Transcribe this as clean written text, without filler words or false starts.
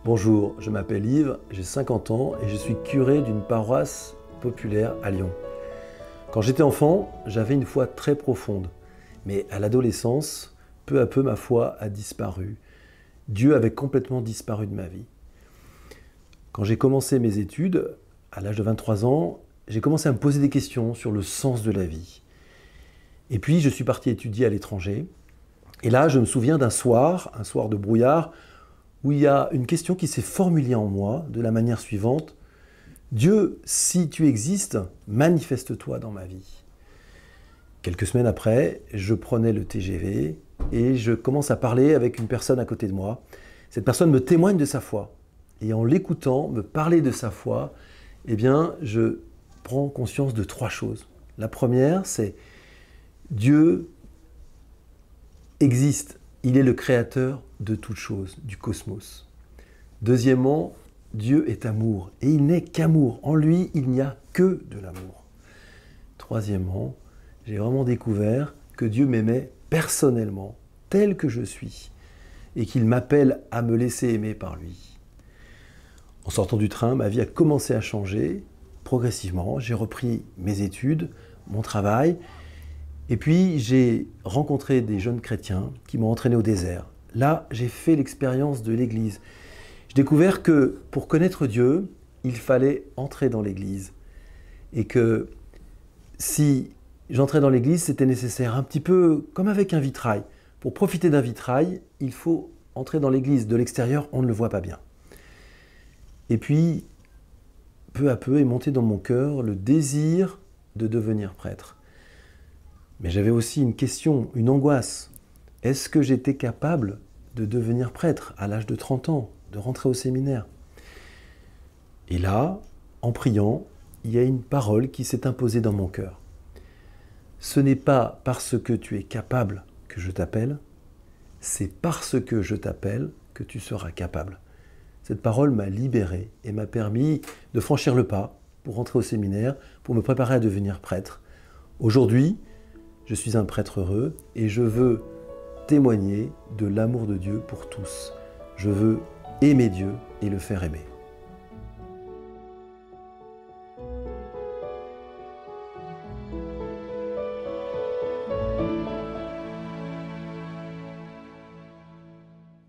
Bonjour, je m'appelle Yves, j'ai 50 ans et je suis curé d'une paroisse populaire à Lyon. Quand j'étais enfant, j'avais une foi très profonde, mais à l'adolescence, peu à peu ma foi a disparu. Dieu avait complètement disparu de ma vie. Quand j'ai commencé mes études, à l'âge de 23 ans, j'ai commencé à me poser des questions sur le sens de la vie. Et puis je suis parti étudier à l'étranger. Et là, je me souviens d'un soir, un soir de brouillard, où il y a une question qui s'est formulée en moi de la manière suivante. Dieu, si tu existes, manifeste-toi dans ma vie. Quelques semaines après, je prenais le TGV et je commence à parler avec une personne à côté de moi. Cette personne me témoigne de sa foi. Et en l'écoutant me parler de sa foi, eh bien, je prends conscience de trois choses. La première, c'est Dieu existe. Il est le créateur de toutes choses, du cosmos. Deuxièmement, Dieu est amour et il n'est qu'amour. En lui, il n'y a que de l'amour. Troisièmement, j'ai vraiment découvert que Dieu m'aimait personnellement, tel que je suis, et qu'il m'appelle à me laisser aimer par lui. En sortant du train, ma vie a commencé à changer progressivement. J'ai repris mes études, mon travail, et puis j'ai rencontré des jeunes chrétiens qui m'ont entraîné au désert. Là, j'ai fait l'expérience de l'Église. J'ai découvert que pour connaître Dieu, il fallait entrer dans l'Église. Et que si j'entrais dans l'Église, c'était nécessaire, un petit peu comme avec un vitrail. Pour profiter d'un vitrail, il faut entrer dans l'Église. De l'extérieur, on ne le voit pas bien. Et puis, peu à peu, est monté dans mon cœur le désir de devenir prêtre. Mais j'avais aussi une question, une angoisse. Est-ce que j'étais capable de devenir prêtre à l'âge de 30 ans, de rentrer au séminaire? Et là, en priant, il y a une parole qui s'est imposée dans mon cœur. Ce n'est pas parce que tu es capable que je t'appelle, c'est parce que je t'appelle que tu seras capable. Cette parole m'a libéré et m'a permis de franchir le pas pour rentrer au séminaire, pour me préparer à devenir prêtre. Aujourd'hui, je suis un prêtre heureux et je veux témoigner de l'amour de Dieu pour tous. Je veux aimer Dieu et le faire aimer.